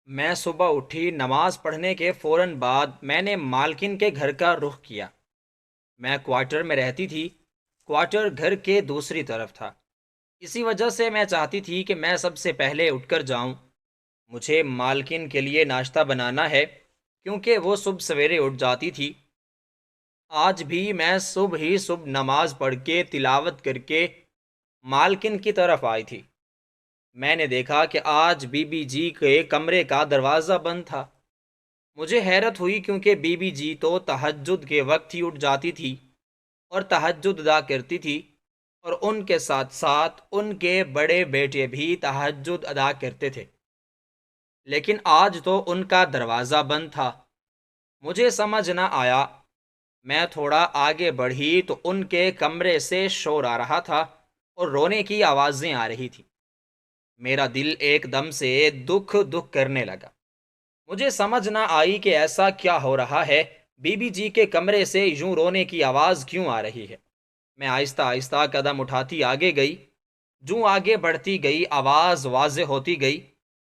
میں صبح اٹھی نماز پڑھنے کے فوراً بعد میں نے مالکن کے گھر کا رخ کیا۔ میں کوارٹر میں رہتی تھی۔ کوارٹر گھر کے دوسری طرف تھا۔ اسی وجہ سے میں چاہتی تھی کہ میں سب سے پہلے اٹھ کر جاؤں۔ مجھے مالکن کے لیے ناشتہ بنانا ہے کیونکہ وہ صبح سویرے اٹھ جاتی تھی۔ آج بھی میں صبح ہی صبح نماز پڑھ کے تلاوت کر کے مالکن کی طرف آئی تھی۔ میں نے دیکھا کہ آج بی بی جی کے کمرے کا دروازہ بند تھا۔ مجھے حیرت ہوئی کیونکہ بی بی جی تو تہجد کے وقت ہی اٹھ جاتی تھی اور تہجد ادا کرتی تھی، اور ان کے ساتھ ساتھ ان کے بڑے بیٹے بھی تہجد ادا کرتے تھے، لیکن آج تو ان کا دروازہ بند تھا۔ مجھے سمجھ نہ آیا۔ میں تھوڑا آگے بڑھی تو ان کے کمرے سے شور آ رہا تھا اور رونے کی آوازیں آ رہی تھیں۔ میرا دل ایک دم سے دکھ دکھ کرنے لگا۔ مجھے سمجھ نہ آئی کہ ایسا کیا ہو رہا ہے، بی بی جی کے کمرے سے یوں رونے کی آواز کیوں آ رہی ہے۔ میں آہستہ آہستہ قدم اٹھاتی آگے گئی۔ جو آگے بڑھتی گئی آواز واضح ہوتی گئی۔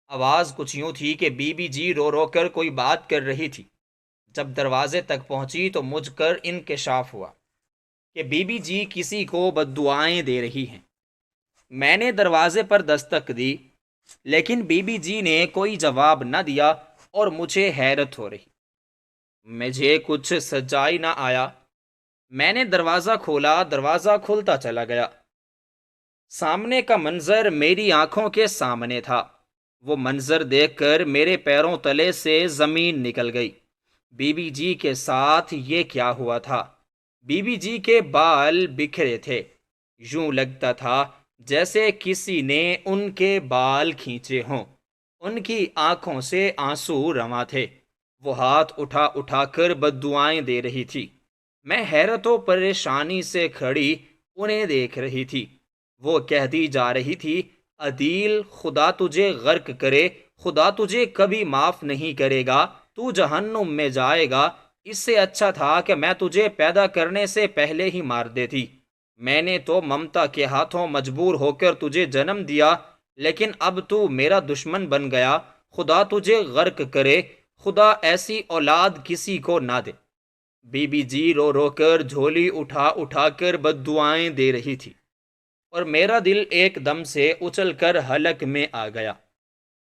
آواز کچھ یوں تھی کہ بی بی جی رو رو کر کوئی بات کر رہی تھی۔ جب دروازے تک پہنچی تو مجھ کر انکشاف ہوا کہ بی بی جی کسی کو بددعائیں دے رہی ہیں۔ میں نے دروازے پر دستک دی، لیکن بی بی جی نے کوئی جواب نہ دیا اور مجھے حیرت ہو رہی۔ مجھے کچھ سچائی نہ آیا۔ میں نے دروازہ کھولا، دروازہ کھلتا چلا گیا۔ سامنے کا منظر میری آنکھوں کے سامنے تھا۔ وہ منظر دیکھ کر میرے پیروں تلے سے زمین نکل گئی۔ بی بی جی کے ساتھ یہ کیا ہوا تھا؟ بی بی جی کے بال بکھرے تھے۔ یوں لگتا تھا جیسے کسی نے ان کے بال کھینچے ہوں۔ ان کی آنکھوں سے آنسو رواں تھے۔ وہ ہاتھ اٹھا اٹھا کر بددعائیں دے رہی تھی۔ میں حیرت و پریشانی سے کھڑی انہیں دیکھ رہی تھی۔ وہ کہتی جا رہی تھی، عدیل، خدا تجھے غرق کرے، خدا تجھے کبھی معاف نہیں کرے گا، تو جہنم میں جائے گا۔ اس سے اچھا تھا کہ میں تجھے پیدا کرنے سے پہلے ہی مار دیتی۔ میں نے تو ممتا کے ہاتھوں مجبور ہو کر تجھے جنم دیا، لیکن اب تو میرا دشمن بن گیا۔ خدا تجھے غرق کرے، خدا ایسی اولاد کسی کو نہ دے۔ بی بی جی رو رو کر جھولی اٹھا اٹھا کر بددعائیں دے رہی تھی، اور میرا دل ایک دم سے اچل کر حلق میں آ گیا۔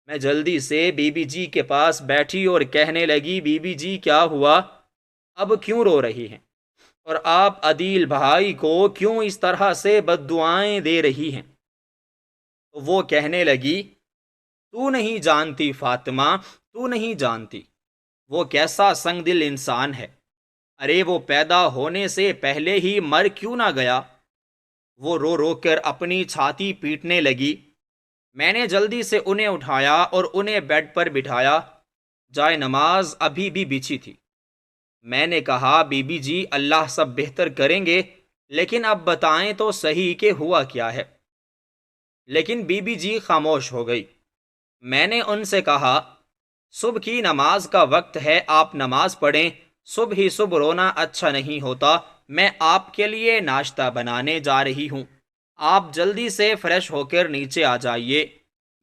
میں جلدی سے بی بی جی کے پاس بیٹھی اور کہنے لگی، بی بی جی کیا ہوا؟ اب کیوں رو رہی ہیں؟ اور آپ عدیل بھائی کو کیوں اس طرح سے بددعائیں دے رہی ہیں؟ تو وہ کہنے لگی، تو نہیں جانتی فاطمہ، تو نہیں جانتی وہ کیسا سنگ دل انسان ہے۔ ارے وہ پیدا ہونے سے پہلے ہی مر کیوں نہ گیا؟ وہ رو رو کر اپنی چھاتی پیٹنے لگی۔ میں نے جلدی سے انہیں اٹھایا اور انہیں بیڈ پر بٹھایا۔ جائے نماز ابھی بھی بچھی تھی۔ میں نے کہا، بی بی جی اللہ سب بہتر کریں گے، لیکن اب بتائیں تو صحیح کہ ہوا کیا ہے؟ لیکن بی بی جی خاموش ہو گئی۔ میں نے ان سے کہا، صبح کی نماز کا وقت ہے، آپ نماز پڑھیں۔ صبح ہی صبح رونا اچھا نہیں ہوتا۔ میں آپ کے لیے ناشتہ بنانے جا رہی ہوں، آپ جلدی سے فریش ہو کر نیچے آ جائیے۔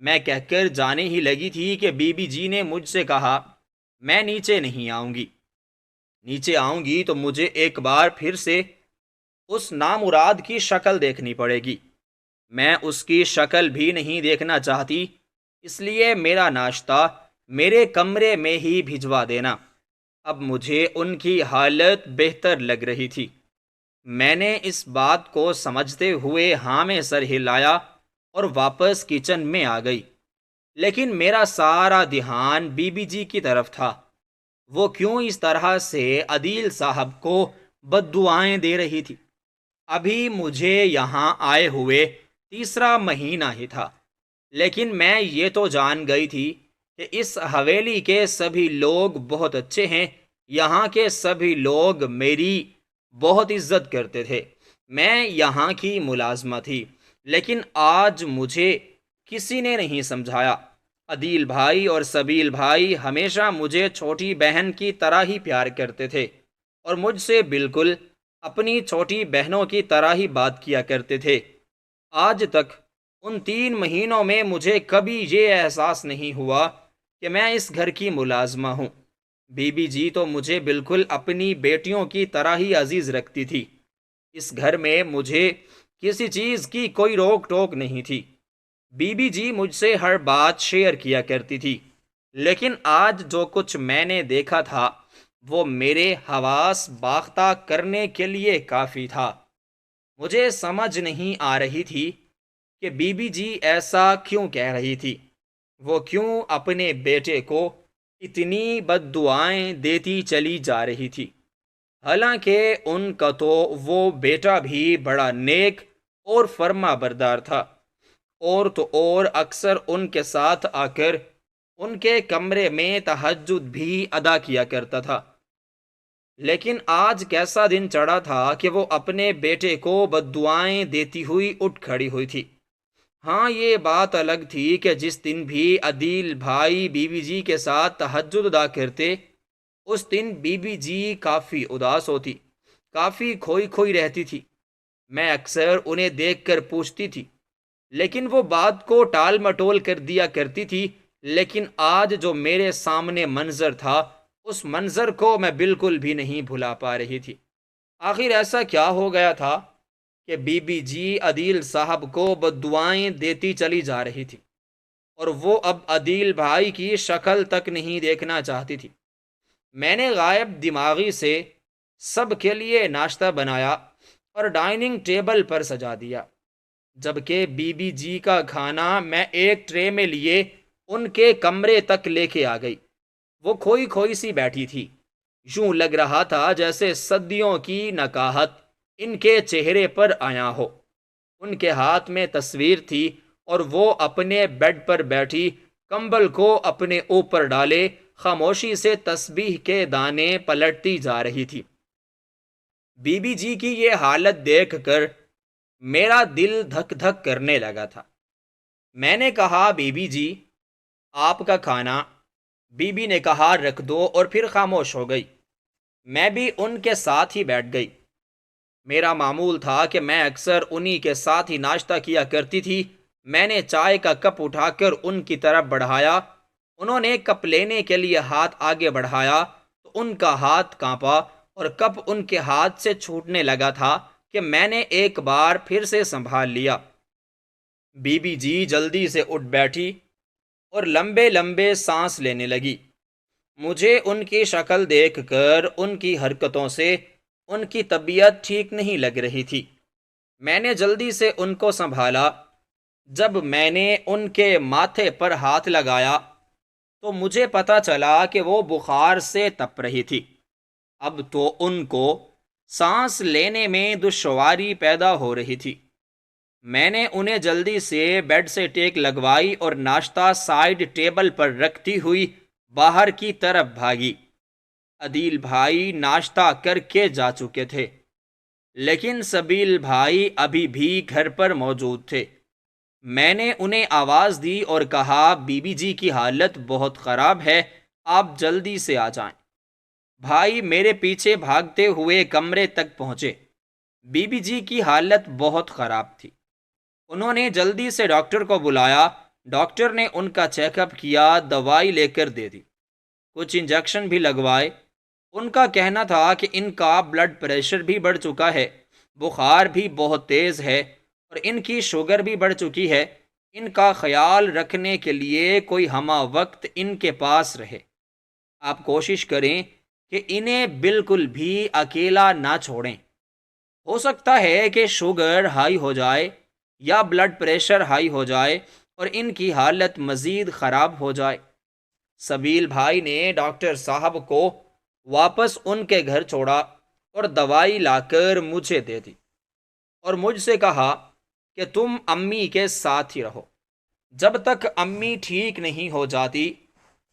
میں کہہ کر جانے ہی لگی تھی کہ بی بی جی نے مجھ سے کہا، میں نیچے نہیں آؤں گی۔ نیچے آؤں گی تو مجھے ایک بار پھر سے اس نامراد کی شکل دیکھنی پڑے گی۔ میں اس کی شکل بھی نہیں دیکھنا چاہتی، اس لیے میرا ناشتہ میرے کمرے میں ہی بھجوا دینا۔ اب مجھے ان کی حالت بہتر لگ رہی تھی۔ میں نے اس بات کو سمجھتے ہوئے ہاں میں سر ہلایا اور واپس کچن میں آ گئی، لیکن میرا سارا دھیان بی بی جی کی طرف تھا۔ وہ کیوں اس طرح سے عدیل صاحب کو بددعائیں دے رہی تھی؟ ابھی مجھے یہاں آئے ہوئے تیسرا مہینہ ہی تھا، لیکن میں یہ تو جان گئی تھی کہ اس حویلی کے سبھی لوگ بہت اچھے ہیں۔ یہاں کے سبھی لوگ میری بہت عزت کرتے تھے۔ میں یہاں کی ملازمہ تھی، لیکن آج مجھے کسی نے نہیں سمجھایا۔ عدیل بھائی اور سبیل بھائی ہمیشہ مجھے چھوٹی بہن کی طرح ہی پیار کرتے تھے، اور مجھ سے بالکل اپنی چھوٹی بہنوں کی طرح ہی بات کیا کرتے تھے۔ آج تک ان 3 مہینوں میں مجھے کبھی یہ احساس نہیں ہوا کہ میں اس گھر کی ملازمہ ہوں۔ بی بی جی تو مجھے بالکل اپنی بیٹیوں کی طرح ہی عزیز رکھتی تھی۔ اس گھر میں مجھے کسی چیز کی کوئی روک ٹوک نہیں تھی۔ بی بی جی مجھ سے ہر بات شیئر کیا کرتی تھی، لیکن آج جو کچھ میں نے دیکھا تھا وہ میرے حواس باختہ کرنے کے لیے کافی تھا۔ مجھے سمجھ نہیں آ رہی تھی کہ بی بی جی ایسا کیوں کہہ رہی تھی۔ وہ کیوں اپنے بیٹے کو اتنی بد دعائیں دیتی چلی جا رہی تھی، حالانکہ ان کا تو وہ بیٹا بھی بڑا نیک اور فرما بردار تھا، اور تو اور اکثر ان کے ساتھ آ کر ان کے کمرے میں تہجد بھی ادا کیا کرتا تھا۔ لیکن آج کیسا دن چڑھا تھا کہ وہ اپنے بیٹے کو بد دعائیں دیتی ہوئی اٹھ کھڑی ہوئی تھی۔ ہاں، یہ بات الگ تھی کہ جس دن بھی عدیل بھائی بی بی جی کے ساتھ تہجد ادا کرتے، اس دن بی بی جی کافی اداس ہوتی، کافی کھوئی کھوئی رہتی تھی۔ میں اکثر انہیں دیکھ کر پوچھتی تھی، لیکن وہ بات کو ٹال مٹول کر دیا کرتی تھی۔ لیکن آج جو میرے سامنے منظر تھا، اس منظر کو میں بالکل بھی نہیں بھلا پا رہی تھی۔ آخر ایسا کیا ہو گیا تھا کہ بی بی جی عدیل صاحب کو بد دعائیں دیتی چلی جا رہی تھی، اور وہ اب عدیل بھائی کی شکل تک نہیں دیکھنا چاہتی تھی۔ میں نے غائب دماغی سے سب کے لیے ناشتہ بنایا اور ڈائننگ ٹیبل پر سجا دیا، جبکہ بی بی جی کا کھانا میں ایک ٹرے میں لیے ان کے کمرے تک لے کے آ گئی۔ وہ کھوئی کھوئی سی بیٹھی تھی، یوں لگ رہا تھا جیسے صدیوں کی نکاہت ان کے چہرے پر آیا ہو۔ ان کے ہاتھ میں تصویر تھی، اور وہ اپنے بیڈ پر بیٹھی کمبل کو اپنے اوپر ڈالے خاموشی سے تسبیح کے دانے پلٹتی جا رہی تھی۔ بی بی جی کی یہ حالت دیکھ کر میرا دل دھک دھک کرنے لگا تھا۔ میں نے کہا، بی بی جی، آپ کا کھانا۔ بی بی نے کہا، رکھ دو، اور پھر خاموش ہو گئی۔ میں بھی ان کے ساتھ ہی بیٹھ گئی۔ میرا معمول تھا کہ میں اکثر انہی کے ساتھ ہی ناشتہ کیا کرتی تھی۔ میں نے چائے کا کپ اٹھا کر ان کی طرف بڑھایا۔ انہوں نے کپ لینے کے لیے ہاتھ آگے بڑھایا تو ان کا ہاتھ کانپا اور کپ ان کے ہاتھ سے چھوٹنے لگا تھا کہ میں نے ایک بار پھر سے سنبھال لیا۔ بی بی جی جلدی سے اٹھ بیٹھی اور لمبے لمبے سانس لینے لگی۔ مجھے ان کی شکل دیکھ کر ان کی حرکتوں سے ان کی طبیعت ٹھیک نہیں لگ رہی تھی۔ میں نے جلدی سے ان کو سنبھالا۔ جب میں نے ان کے ماتھے پر ہاتھ لگایا تو مجھے پتہ چلا کہ وہ بخار سے تپ رہی تھی۔ اب تو ان کو سانس لینے میں دشواری پیدا ہو رہی تھی۔ میں نے انہیں جلدی سے بیڈ سے ٹیک لگوائی اور ناشتہ سائیڈ ٹیبل پر رکھتی ہوئی باہر کی طرف بھاگی۔ عدیل بھائی ناشتہ کر کے جا چکے تھے، لیکن سبیل بھائی ابھی بھی گھر پر موجود تھے۔ میں نے انہیں آواز دی اور کہا، بی بی جی کی حالت بہت خراب ہے، آپ جلدی سے آ جائیں۔ بھائی میرے پیچھے بھاگتے ہوئے کمرے تک پہنچے۔ بی بی جی کی حالت بہت خراب تھی۔ انہوں نے جلدی سے ڈاکٹر کو بلایا۔ ڈاکٹر نے ان کا چیک اپ کیا، دوائی لے کر دے دی، کچھ انجیکشن بھی لگوائے۔ ان کا کہنا تھا کہ ان کا بلڈ پریشر بھی بڑھ چکا ہے، بخار بھی بہت تیز ہے، اور ان کی شوگر بھی بڑھ چکی ہے۔ ان کا خیال رکھنے کے لیے کوئی ہمہ وقت ان کے پاس رہے۔ آپ کوشش کریں کہ انہیں بالکل بھی اکیلا نہ چھوڑیں۔ ہو سکتا ہے کہ شوگر ہائی ہو جائے یا بلڈ پریشر ہائی ہو جائے اور ان کی حالت مزید خراب ہو جائے۔ سبیل بھائی نے ڈاکٹر صاحب کو واپس ان کے گھر چھوڑا اور دوائی لا کر مجھے دے دی، اور مجھ سے کہا کہ تم امی کے ساتھ ہی رہو، جب تک امی ٹھیک نہیں ہو جاتی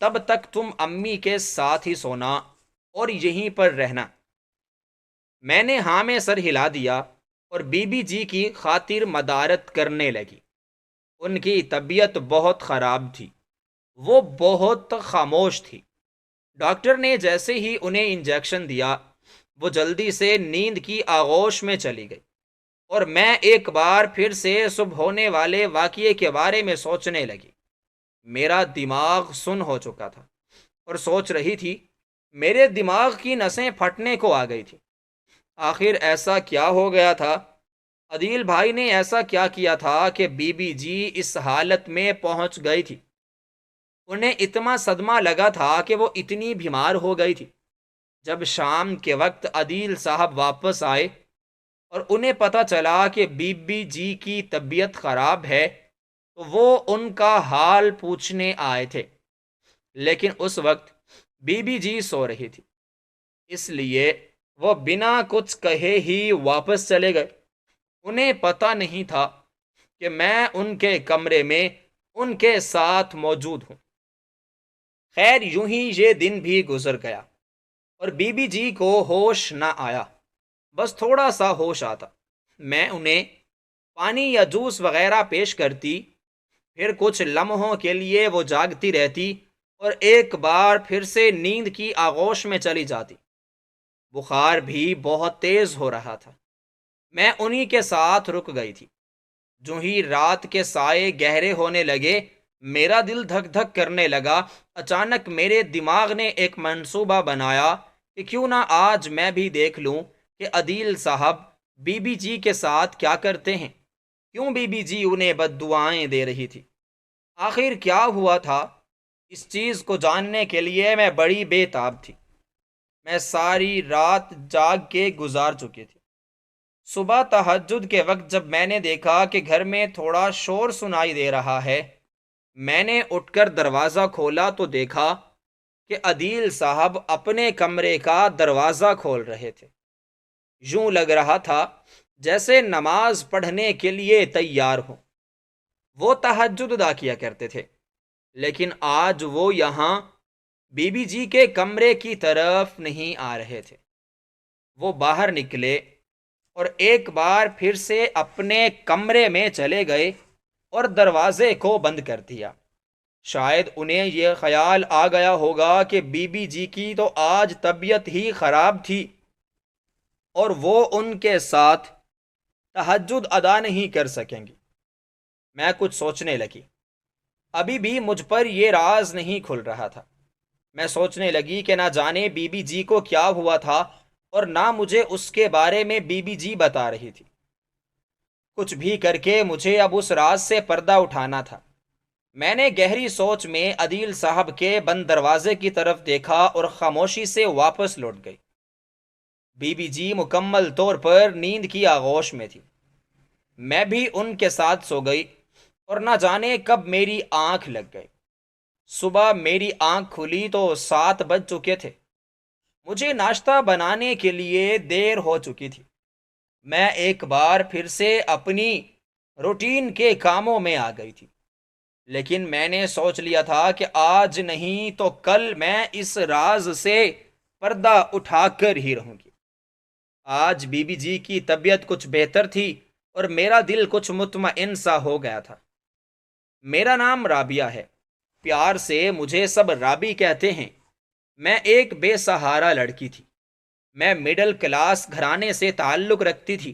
تب تک تم امی کے ساتھ ہی سونا اور یہیں پر رہنا۔ میں نے ہاں میں سر ہلا دیا اور بی بی جی کی خاطر مدارت کرنے لگی۔ ان کی طبیعت بہت خراب تھی، وہ بہت خاموش تھی۔ ڈاکٹر نے جیسے ہی انہیں انجیکشن دیا، وہ جلدی سے نیند کی آغوش میں چلی گئی، اور میں ایک بار پھر سے صبح ہونے والے واقعے کے بارے میں سوچنے لگی۔ میرا دماغ سن ہو چکا تھا اور سوچ رہی تھی، میرے دماغ کی نسیں پھٹنے کو آ گئی تھی۔ آخر ایسا کیا ہو گیا تھا؟ عدیل بھائی نے ایسا کیا کیا تھا کہ بی بی جی اس حالت میں پہنچ گئی تھی؟ انہیں اتنا صدمہ لگا تھا کہ وہ اتنی بیمار ہو گئی تھی۔ جب شام کے وقت عدیل صاحب واپس آئے اور انہیں پتہ چلا کہ بی بی جی کی طبیعت خراب ہے تو وہ ان کا حال پوچھنے آئے تھے، لیکن اس وقت بی بی جی سو رہی تھی، اس لیے وہ بنا کچھ کہے ہی واپس چلے گئے۔ انہیں پتہ نہیں تھا کہ میں ان کے کمرے میں ان کے ساتھ موجود ہوں۔ خیر یوں ہی یہ دن بھی گزر گیا اور بی بی جی کو ہوش نہ آیا، بس تھوڑا سا ہوش آتا۔ میں انہیں پانی یا جوس وغیرہ پیش کرتی، پھر کچھ لمحوں کے لیے وہ جاگتی رہتی اور ایک بار پھر سے نیند کی آغوش میں چلی جاتی۔ بخار بھی بہت تیز ہو رہا تھا۔ میں انہی کے ساتھ رک گئی تھی۔ جو ہی رات کے سائے گہرے ہونے لگے، میرا دل دھک دھک کرنے لگا۔ اچانک میرے دماغ نے ایک منصوبہ بنایا کہ کیوں نہ آج میں بھی دیکھ لوں کہ عدیل صاحب بی بی جی کے ساتھ کیا کرتے ہیں، کیوں بی بی جی انہیں بد دعائیں دے رہی تھی، آخر کیا ہوا تھا۔ اس چیز کو جاننے کے لیے میں بڑی بے تاب تھی۔ میں ساری رات جاگ کے گزار چکی تھی۔ صبح تہجد کے وقت جب میں نے دیکھا کہ گھر میں تھوڑا شور سنائی دے رہا ہے، میں نے اٹھ کر دروازہ کھولا تو دیکھا کہ عدیل صاحب اپنے کمرے کا دروازہ کھول رہے تھے۔ یوں لگ رہا تھا جیسے نماز پڑھنے کے لیے تیار ہوں۔ وہ تہجد ادا کیا کرتے تھے، لیکن آج وہ یہاں بی بی جی کے کمرے کی طرف نہیں آ رہے تھے۔ وہ باہر نکلے اور ایک بار پھر سے اپنے کمرے میں چلے گئے اور دروازے کو بند کر دیا۔ شاید انہیں یہ خیال آ گیا ہوگا کہ بی بی جی کی تو آج طبیعت ہی خراب تھی اور وہ ان کے ساتھ تہجد ادا نہیں کر سکیں گی۔ میں کچھ سوچنے لگی۔ ابھی بھی مجھ پر یہ راز نہیں کھل رہا تھا۔ میں سوچنے لگی کہ نہ جانے بی بی جی کو کیا ہوا تھا اور نہ مجھے اس کے بارے میں بی بی جی بتا رہی تھی۔ کچھ بھی کر کے مجھے اب اس راز سے پردہ اٹھانا تھا۔ میں نے گہری سوچ میں عدیل صاحب کے بند دروازے کی طرف دیکھا اور خاموشی سے واپس لوٹ گئی۔ بی بی جی مکمل طور پر نیند کی آغوش میں تھی۔ میں بھی ان کے ساتھ سو گئی اور نہ جانے کب میری آنکھ لگ گئی۔ صبح میری آنکھ کھلی تو 7 بج چکے تھے۔ مجھے ناشتہ بنانے کے لیے دیر ہو چکی تھی۔ میں ایک بار پھر سے اپنی روٹین کے کاموں میں آ گئی تھی، لیکن میں نے سوچ لیا تھا کہ آج نہیں تو کل میں اس راز سے پردہ اٹھا کر ہی رہوں گی۔ آج بی بی جی کی طبیعت کچھ بہتر تھی اور میرا دل کچھ مطمئن سا ہو گیا تھا۔ میرا نام رابعہ ہے، پیار سے مجھے سب رابی کہتے ہیں۔ میں ایک بے سہارا لڑکی تھی۔ میں مڈل کلاس گھرانے سے تعلق رکھتی تھی۔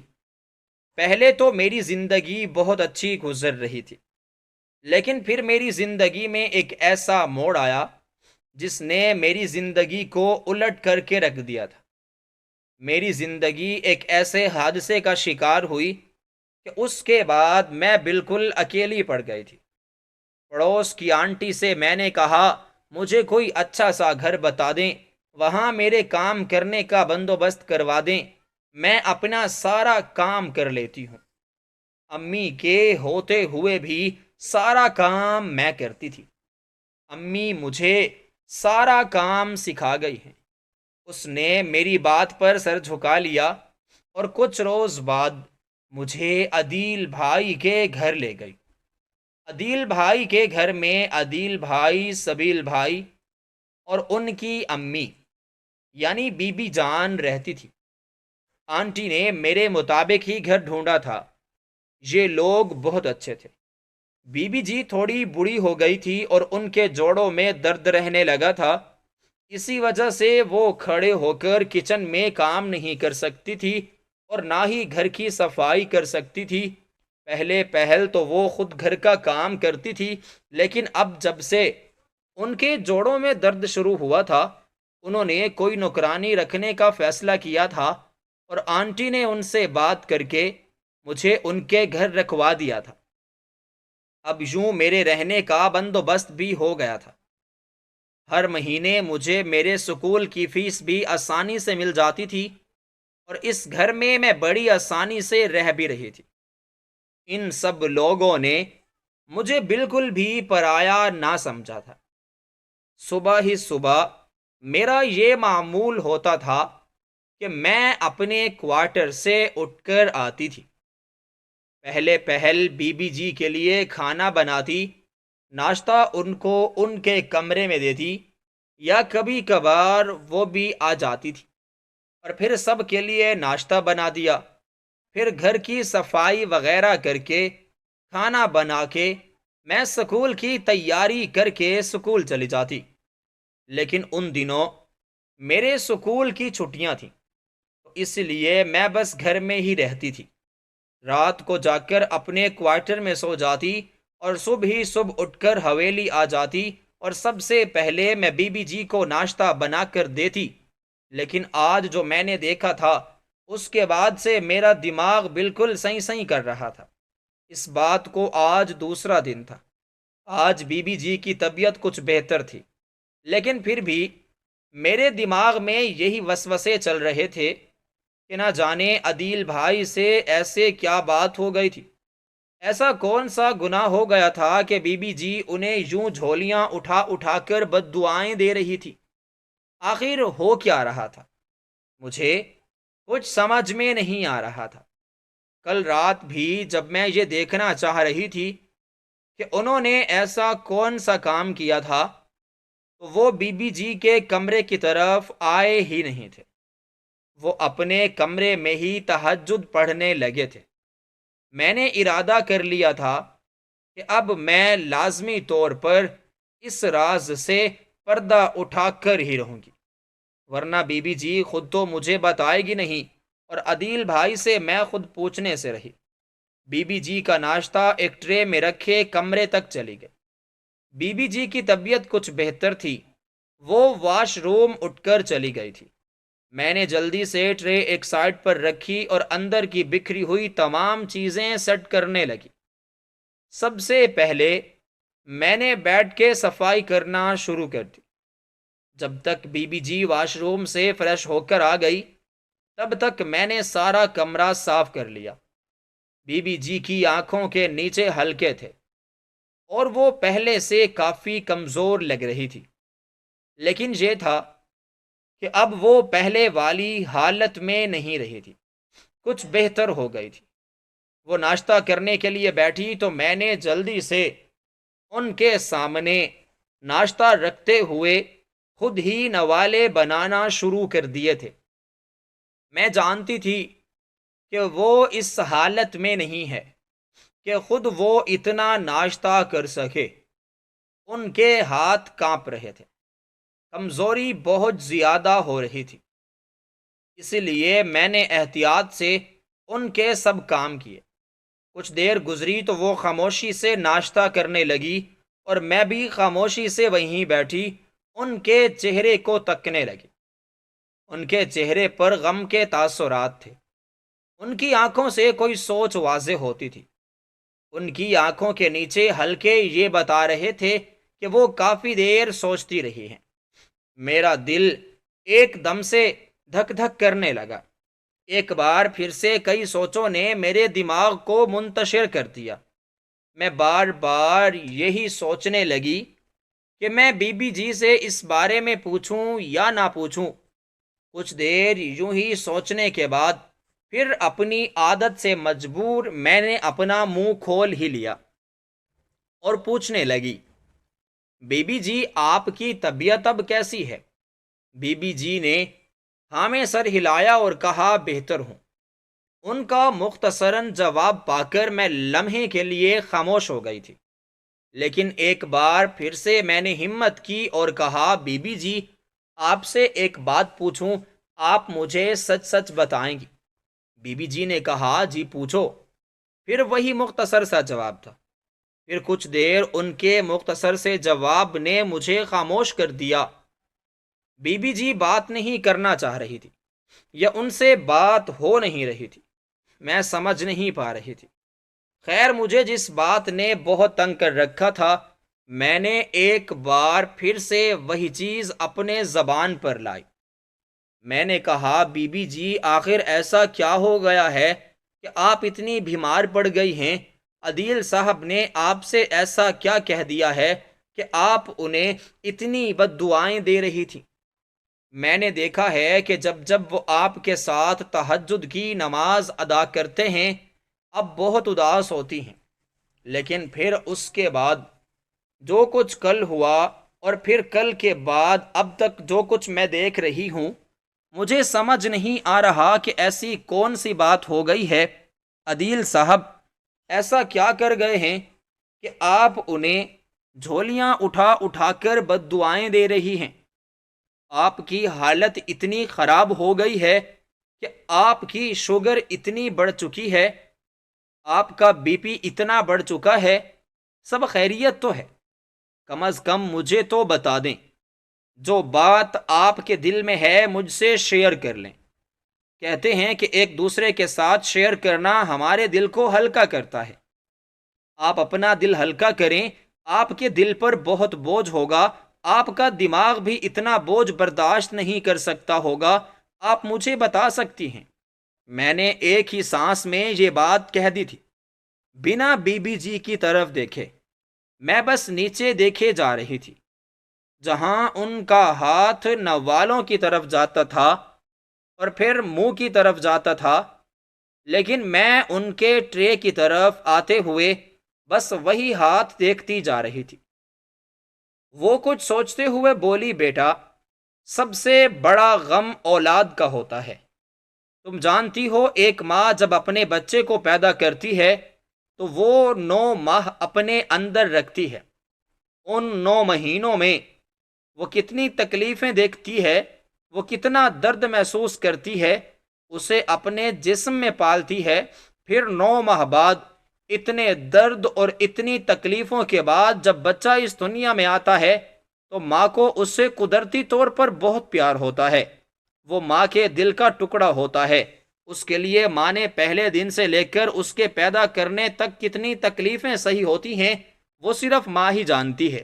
پہلے تو میری زندگی بہت اچھی گزر رہی تھی، لیکن پھر میری زندگی میں ایک ایسا موڑ آیا جس نے میری زندگی کو الٹ کر کے رکھ دیا تھا۔ میری زندگی ایک ایسے حادثے کا شکار ہوئی کہ اس کے بعد میں بالکل اکیلی پڑ گئی تھی۔ پڑوس کی آنٹی سے میں نے کہا مجھے کوئی اچھا سا گھر بتا دیں، وہاں میرے کام کرنے کا بندوبست کروا دیں، میں اپنا سارا کام کر لیتی ہوں۔ امی کے ہوتے ہوئے بھی سارا کام میں کرتی تھی۔ امی مجھے سارا کام سکھا گئی ہیں۔ اس نے میری بات پر سر جھکا لیا اور کچھ روز بعد مجھے عدیل بھائی کے گھر لے گئی۔ عدیل بھائی کے گھر میں عدیل بھائی، سبیل بھائی اور ان کی امی یعنی بی بی جان رہتی تھی۔ آنٹی نے میرے مطابق ہی گھر ڈھونڈا تھا۔ یہ لوگ بہت اچھے تھے۔ بی بی جی تھوڑی بوڑھی ہو گئی تھی اور ان کے جوڑوں میں درد رہنے لگا تھا، اسی وجہ سے وہ کھڑے ہو کر کچن میں کام نہیں کر سکتی تھی اور نہ ہی گھر کی صفائی کر سکتی تھی۔ پہلے پہل تو وہ خود گھر کا کام کرتی تھی، لیکن اب جب سے ان کے جوڑوں میں درد شروع ہوا تھا، انہوں نے کوئی نوکرانی رکھنے کا فیصلہ کیا تھا، اور آنٹی نے ان سے بات کر کے مجھے ان کے گھر رکھوا دیا تھا۔ اب یوں میرے رہنے کا بندوبست بھی ہو گیا تھا۔ ہر مہینے مجھے میرے سکول کی فیس بھی آسانی سے مل جاتی تھی، اور اس گھر میں بڑی آسانی سے رہ بھی رہی تھی۔ ان سب لوگوں نے مجھے بالکل بھی پرایا نہ سمجھا تھا۔ صبح ہی صبح میرا یہ معمول ہوتا تھا کہ میں اپنے کوارٹر سے اٹھ کر آتی تھی۔ پہلے پہل بی بی جی کے لیے کھانا بناتی، ناشتہ ان کو ان کے کمرے میں دیتی، یا کبھی کبھار وہ بھی آ جاتی تھی، اور پھر سب کے لیے ناشتہ بنا دیا۔ پھر گھر کی صفائی وغیرہ کر کے، کھانا بنا کے، میں سکول کی تیاری کر کے سکول چلی جاتی۔ لیکن ان دنوں میرے سکول کی چھٹیاں تھیں، تو اس لیے میں بس گھر میں ہی رہتی تھی۔ رات کو جا کر اپنے کوارٹر میں سو جاتی، اور صبح ہی صبح اٹھ کر حویلی آ جاتی، اور سب سے پہلے میں بی بی جی کو ناشتہ بنا کر دیتی۔ لیکن آج جو میں نے دیکھا تھا، اس کے بعد سے میرا دماغ بالکل سئی سئی کر رہا تھا۔ اس بات کو آج دوسرا دن تھا۔ آج بی بی جی کی طبیعت کچھ بہتر تھی، لیکن پھر بھی میرے دماغ میں یہی وسوسے چل رہے تھے کہ نہ جانے عدیل بھائی سے ایسے کیا بات ہو گئی تھی۔ ایسا کون سا گناہ ہو گیا تھا کہ بی بی جی انہیں یوں جھولیاں اٹھا اٹھا کر بد دعائیں دے رہی تھی؟ آخر ہو کیا رہا تھا؟ مجھے کچھ سمجھ میں نہیں آ رہا تھا۔ کل رات بھی جب میں یہ دیکھنا چاہ رہی تھی کہ انہوں نے ایسا کون سا کام کیا تھا، تو وہ بی بی جی کے کمرے کی طرف آئے ہی نہیں تھے۔ وہ اپنے کمرے میں ہی تہجد پڑھنے لگے تھے۔ میں نے ارادہ کر لیا تھا کہ اب میں لازمی طور پر اس راز سے پردہ اٹھا کر ہی رہوں گی، ورنہ بی بی جی خود تو مجھے بتائے گی نہیں، اور عدیل بھائی سے میں خود پوچھنے سے رہی۔ بی بی جی کا ناشتہ ایک ٹرے میں رکھے کمرے تک چلی گئی۔ بی بی جی کی طبیعت کچھ بہتر تھی، وہ واش روم اٹھ کر چلی گئی تھی۔ میں نے جلدی سے ٹرے ایک سائڈ پر رکھی اور اندر کی بکھری ہوئی تمام چیزیں سیٹ کرنے لگی۔ سب سے پہلے میں نے بیٹھ کے صفائی کرنا شروع کر دی۔ جب تک بی بی جی واش روم سے فریش ہو کر آ گئی، تب تک میں نے سارا کمرہ صاف کر لیا۔ بی بی جی کی آنکھوں کے نیچے ہلکے تھے، اور وہ پہلے سے کافی کمزور لگ رہی تھی، لیکن یہ تھا کہ اب وہ پہلے والی حالت میں نہیں رہی تھی، کچھ بہتر ہو گئی تھی۔ وہ ناشتہ کرنے کے لیے بیٹھی تو میں نے جلدی سے ان کے سامنے ناشتہ رکھتے ہوئے خود ہی نوالے بنانا شروع کر دیے تھے۔ میں جانتی تھی کہ وہ اس حالت میں نہیں ہے کہ خود وہ اتنا ناشتہ کر سکے۔ ان کے ہاتھ کانپ رہے تھے، کمزوری بہت زیادہ ہو رہی تھی، اس لیے میں نے احتیاط سے ان کے سب کام کیے۔ کچھ دیر گزری تو وہ خاموشی سے ناشتہ کرنے لگی، اور میں بھی خاموشی سے وہیں بیٹھی ان کے چہرے کو تکنے لگی۔ ان کے چہرے پر غم کے تاثرات تھے۔ ان کی آنکھوں سے کوئی سوچ واضح ہوتی تھی۔ ان کی آنکھوں کے نیچے ہلکے یہ بتا رہے تھے کہ وہ کافی دیر سوچتی رہی ہیں۔ میرا دل ایک دم سے دھک دھک کرنے لگا۔ ایک بار پھر سے کئی سوچوں نے میرے دماغ کو منتشر کر دیا۔ میں بار بار یہی سوچنے لگی کہ میں بی بی جی سے اس بارے میں پوچھوں یا نہ پوچھوں۔ کچھ دیر یوں ہی سوچنے کے بعد پھر اپنی عادت سے مجبور میں نے اپنا منہ کھول ہی لیا اور پوچھنے لگی، بی بی جی آپ کی طبیعت اب کیسی ہے؟ بی بی جی نے ہاں میں سر ہلایا اور کہا، بہتر ہوں۔ ان کا مختصراً جواب پا کر میں لمحے کے لیے خاموش ہو گئی تھی، لیکن ایک بار پھر سے میں نے ہمت کی اور کہا، بی بی جی آپ سے ایک بات پوچھوں، آپ مجھے سچ سچ بتائیں گی؟ بی بی جی نے کہا، جی پوچھو۔ پھر وہی مختصر سا جواب تھا۔ پھر کچھ دیر ان کے مختصر سے جواب نے مجھے خاموش کر دیا۔ بی بی جی بات نہیں کرنا چاہ رہی تھی، یا ان سے بات ہو نہیں رہی تھی، میں سمجھ نہیں پا رہی تھی۔ خیر، مجھے جس بات نے بہت تنگ کر رکھا تھا، میں نے ایک بار پھر سے وہی چیز اپنے زبان پر لائی۔ میں نے کہا، بی بی جی آخر ایسا کیا ہو گیا ہے کہ آپ اتنی بیمار پڑ گئی ہیں؟ عدیل صاحب نے آپ سے ایسا کیا کہہ دیا ہے کہ آپ انہیں اتنی بد دعائیں دے رہی تھی؟ میں نے دیکھا ہے کہ جب جب وہ آپ کے ساتھ تہجد کی نماز ادا کرتے ہیں، اب بہت اداس ہوتی ہیں، لیکن پھر اس کے بعد جو کچھ کل ہوا اور پھر کل کے بعد اب تک جو کچھ میں دیکھ رہی ہوں، مجھے سمجھ نہیں آ رہا کہ ایسی کون سی بات ہو گئی ہے۔ عدیل صاحب ایسا کیا کر گئے ہیں کہ آپ انہیں جھولیاں اٹھا اٹھا کر بد دعائیں دے رہی ہیں؟ آپ کی حالت اتنی خراب ہو گئی ہے کہ آپ کی شوگر اتنی بڑھ چکی ہے، آپ کا بی پی اتنا بڑھ چکا ہے، سب خیریت تو ہے؟ کم از کم مجھے تو بتا دیں، جو بات آپ کے دل میں ہے مجھ سے شیئر کر لیں۔ کہتے ہیں کہ ایک دوسرے کے ساتھ شیئر کرنا ہمارے دل کو ہلکا کرتا ہے۔ آپ اپنا دل ہلکا کریں، آپ کے دل پر بہت بوجھ ہوگا، آپ کا دماغ بھی اتنا بوجھ برداشت نہیں کر سکتا ہوگا، آپ مجھے بتا سکتی ہیں۔ میں نے ایک ہی سانس میں یہ بات کہہ دی تھی، بنا بی بی جی کی طرف دیکھے۔ میں بس نیچے دیکھے جا رہی تھی، جہاں ان کا ہاتھ نوالوں کی طرف جاتا تھا اور پھر منہ کی طرف جاتا تھا، لیکن میں ان کے ٹرے کی طرف آتے ہوئے بس وہی ہاتھ دیکھتی جا رہی تھی۔ وہ کچھ سوچتے ہوئے بولی، بیٹا، سب سے بڑا غم اولاد کا ہوتا ہے۔ تم جانتی ہو، ایک ماں جب اپنے بچے کو پیدا کرتی ہے تو وہ 9 ماہ اپنے اندر رکھتی ہے۔ ان 9 مہینوں میں وہ کتنی تکلیفیں دیکھتی ہے، وہ کتنا درد محسوس کرتی ہے، اسے اپنے جسم میں پالتی ہے، پھر 9 ماہ بعد اتنے درد اور اتنی تکلیفوں کے بعد جب بچہ اس دنیا میں آتا ہے تو ماں کو اس سے قدرتی طور پر بہت پیار ہوتا ہے، وہ ماں کے دل کا ٹکڑا ہوتا ہے۔ اس کے لیے ماں نے پہلے دن سے لے کر اس کے پیدا کرنے تک کتنی تکلیفیں سہی ہوتی ہیں، وہ صرف ماں ہی جانتی ہے۔